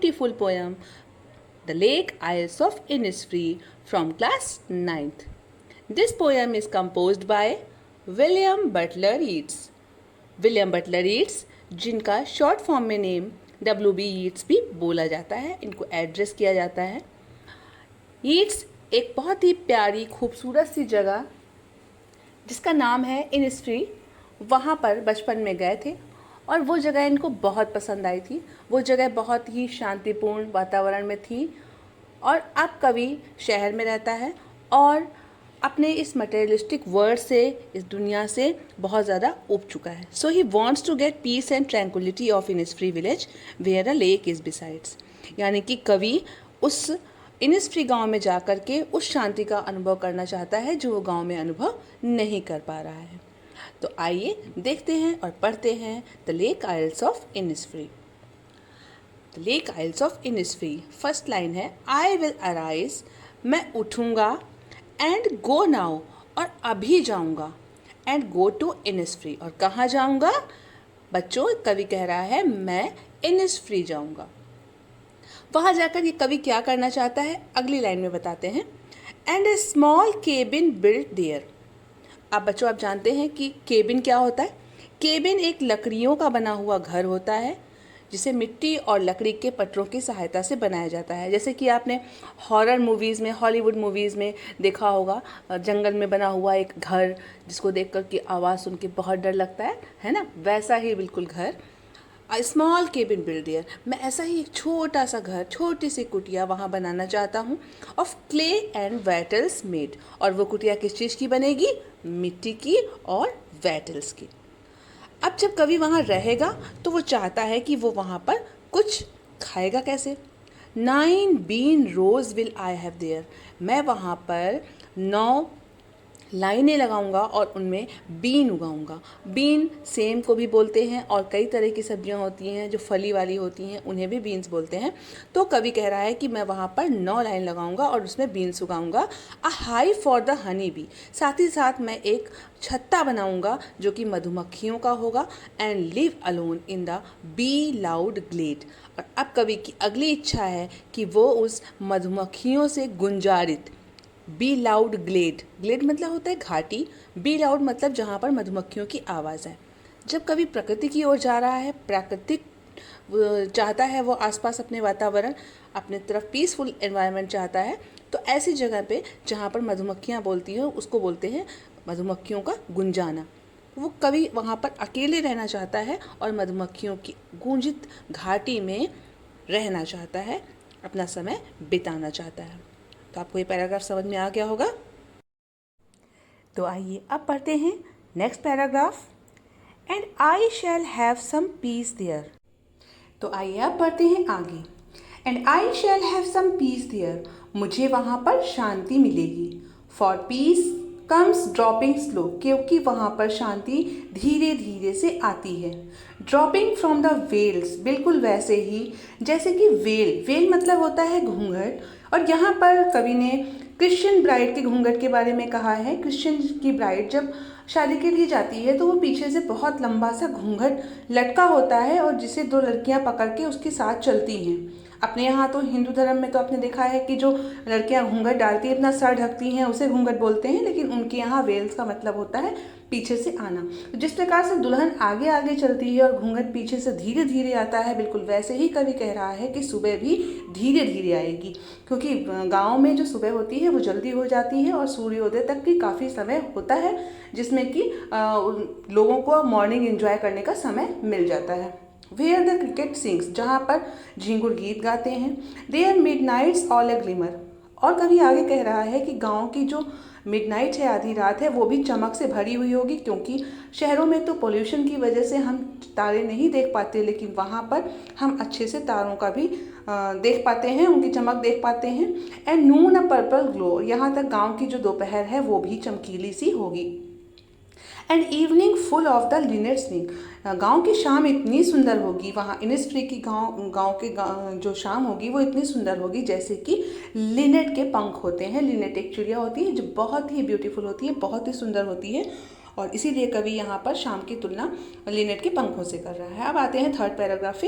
beautiful poem, The Lake Isles of Innisfree, from class 9th. This poem is composed by William Butler Yeats. William Butler Yeats, जिनका short form में name W.B. Yeats भी बोला जाता है, इनको address किया जाता है। ईट्स एक बहुत ही प्यारी खूबसूरत सी जगह जिसका नाम है इनिस्फ्री, वहाँ पर बचपन में गए थे और वो जगह इनको बहुत पसंद आई थी। वो जगह बहुत ही शांतिपूर्ण वातावरण में थी और अब कवि शहर में रहता है और अपने इस मटेरियलिस्टिक वर्ल्ड से, इस दुनिया से बहुत ज़्यादा उब चुका है। So he wants to get peace and tranquility of Innisfree village where a lake is besides. यानी कि कवि उस इनिस्फ्री गांव में जा कर के उस शांति का अनुभव करना चाहता है जो वो गांव में अनुभव नहीं कर पा रहा है। तो आइए देखते हैं और पढ़ते हैं the lake isles of Innisfree. The lake isles of Innisfree, first line है, आई विल अराइज, मैं उठूँगा, एंड गो नाउ, और अभी जाऊँगा, एंड गो टू इनिस्फ्री, और कहाँ जाऊँगा बच्चों? कवि कह रहा है मैं इनिस्फ्री जाऊँगा। वहाँ जाकर ये कवि क्या करना चाहता है अगली लाइन में बताते हैं। And a small cabin built there. अब बच्चों आप जानते हैं कि केबिन क्या होता है। केबिन एक लकड़ियों का बना हुआ घर होता है जिसे मिट्टी और लकड़ी के पटरों की सहायता से बनाया जाता है। जैसे कि आपने हॉरर मूवीज़ में, हॉलीवुड मूवीज़ में देखा होगा, जंगल में बना हुआ एक घर जिसको देख कर की आवाज़ सुन के बहुत डर लगता है ना, वैसा ही बिल्कुल घर। A small cabin build their, मैं ऐसा ही एक छोटा सा घर, छोटी सी कुटिया वहाँ बनाना चाहता हूँ। ऑफ क्ले एंड वेटल्स मेड, और वो कुटिया किस चीज़ की बनेगी? मिट्टी की और वेटल्स की। अब जब कवि वहाँ रहेगा तो वो चाहता है कि वो वहाँ पर कुछ खाएगा कैसे। 9 bean rows will I have there, मैं वहाँ पर 9 लाइनें लगाऊंगा और उनमें बीन उगाऊंगा। बीन सेम को भी बोलते हैं और कई तरह की सब्जियां होती हैं जो फली वाली होती हैं, उन्हें भी बीन्स बोलते हैं। तो कवि कह रहा है कि मैं वहाँ पर 9 लाइन लगाऊंगा और उसमें बीन्स उगाऊंगा। A hive for the honey bee, साथ ही साथ मैं एक छत्ता बनाऊंगा जो कि मधुमक्खियों का होगा। And live alone in the bee loud glade, और अब कवि की अगली इच्छा है कि वो उस मधुमक्खियों से गुंजारित, बी लाउड ग्लेड, ग्लेड मतलब होता है घाटी, बी लाउड मतलब जहाँ पर मधुमक्खियों की आवाज़ है। जब कभी प्रकृति की ओर जा रहा है, प्राकृतिक चाहता है वो आसपास अपने वातावरण, अपने तरफ पीसफुल एनवायरनमेंट चाहता है, तो ऐसी जगह पे जहाँ पर मधुमक्खियाँ बोलती हैं उसको बोलते हैं मधुमक्खियों का गुंजाना। वो कवि वहाँ पर अकेले रहना चाहता है और मधुमक्खियों की गूंजित घाटी में रहना चाहता है, अपना समय बिताना चाहता है। तो आपको ये पैराग्राफ समझ में आ गया होगा। तो आइए अब पढ़ते हैं next paragraph. And I shall have some peace there. तो आइए अब पढ़ते हैं आगे। And I shall have some peace there, मुझे वहाँ पर शांति मिलेगी। For peace comes dropping slow, क्योंकि वहाँ पर शांति धीरे धीरे से आती है। ड्रॉपिंग फ्रॉम द वेल्स, बिल्कुल वैसे ही जैसे कि वेल, वेल मतलब होता है घूंघट, और यहाँ पर कवि ने क्रिश्चियन ब्राइड के घूंघट के बारे में कहा है। क्रिश्चियन की ब्राइड जब शादी के लिए जाती है तो वो पीछे से बहुत लंबा सा घूंघट लटका होता है और जिसे 2 लड़कियां पकड़ के उसके साथ चलती हैं। अपने यहाँ तो हिंदू धर्म में तो आपने देखा है कि जो लड़कियां घूंघट डालती हैं, अपना सर ढकती हैं, उसे घूंघट बोलते हैं, लेकिन उनके यहाँ वेल्स का मतलब होता है पीछे से आना। तो जिस प्रकार से दुल्हन आगे आगे चलती है और घूंघट पीछे से धीरे धीरे आता है, बिल्कुल वैसे ही कवि कह रहा है कि सुबह भी धीरे धीरे आएगी, क्योंकि गाँव में जो सुबह होती है वो जल्दी हो जाती है और सूर्योदय तक भी काफ़ी समय होता है, जिसमें कि लोगों को मॉर्निंग एंजॉय करने का समय मिल जाता है। वेयर द क्रिकेट सिंग्स, जहाँ पर झिंगुर गीत गाते हैं। There midnight's all a glimmer, और कभी आगे कह रहा है कि गांव की जो मिडनाइट है, आधी रात है, वो भी चमक से भरी हुई होगी, क्योंकि शहरों में तो पोल्यूशन की वजह से हम तारे नहीं देख पाते, लेकिन वहाँ पर हम अच्छे से तारों का भी देख पाते हैं, उनकी चमक देख पाते हैं। And Noon a purple glow, यहाँ तक गाँव की जो दोपहर है वो भी चमकीली सी होगी। And evening full of the Lynette swing, गाँव की शाम इतनी सुंदर होगी, वहाँ इनिस्फ्री की गाँव के जो शाम होगी वो इतनी सुंदर होगी जैसे कि लिनेट के पंख होते हैं। लिनेट एक चिड़िया होती है जो बहुत ही ब्यूटीफुल होती है, बहुत ही सुंदर होती है, और इसीलिए कवि यहाँ पर शाम की तुलना लिनेट के पंखों से कर रहा है। अब आते हैं थर्ड पैराग्राफ पे।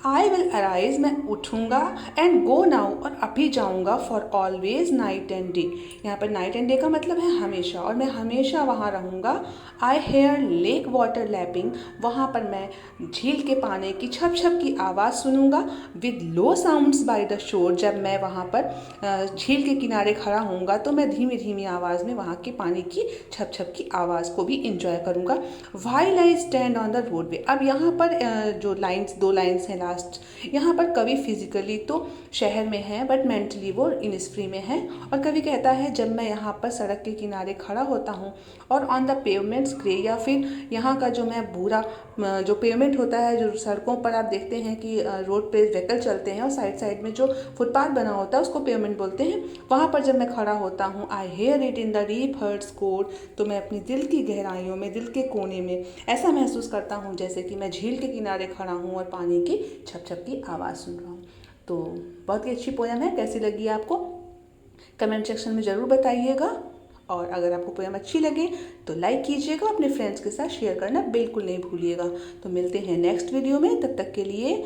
आई विल अराइज, मैं उठूँगा, एंड गो नाउ, और अभी जाऊँगा, for always night and day. यहाँ पर नाइट एंड डे का मतलब है हमेशा, और मैं हमेशा वहाँ रहूँगा। आई हेयर लेक वाटर लैपिंग, वहाँ पर मैं झील के पानी की छप छप की आवाज़ सुनूंगा। With low sounds by the shore, जब मैं वहाँ पर झील के किनारे खड़ा होऊंगा तो मैं धीमी धीमी आवाज़ में वहाँ के पानी की छप छप की आवाज़ को भी इंजॉय करूँगा। While I stand on the road वे, अब यहाँ पर जो लाइन्स, 2 लाइन्स हैं लास्ट, यहाँ पर कवि फिजिकली तो शहर में है बट मेंटली वो इनिस्फ्री में है। और कवि कहता है जब मैं यहाँ पर सड़क के किनारे खड़ा होता हूँ और ऑन द पेवमेंट्स ग्रे, या फिर यहाँ का जो मैं भूरा जो पेवमेंट होता है, जो सड़कों पर आप देखते हैं कि रोड पे व्हीकल चलते हैं और साइड साइड में जो फुटपाथ बना होता है उसको पेवमेंट बोलते हैं, वहाँ पर जब मैं खड़ा होता हूँ, I hear it in the deep heart's core, तो मैं अपनी दिल की गहराइयों में, दिल के कोने में ऐसा महसूस करता हूँ जैसे कि मैं झील के किनारे खड़ा हूँ और पानी की छप छप की आवाज़ सुन रहा हूँ। तो बहुत ही अच्छी पोयम है, कैसी लगी आपको कमेंट सेक्शन में ज़रूर बताइएगा। और अगर आपको पोयम अच्छी लगे तो लाइक कीजिएगा, अपने फ्रेंड्स के साथ शेयर करना बिल्कुल नहीं भूलिएगा। तो मिलते हैं नेक्स्ट वीडियो में, तब तक के लिए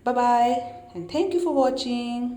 bye bye and thank you for watching.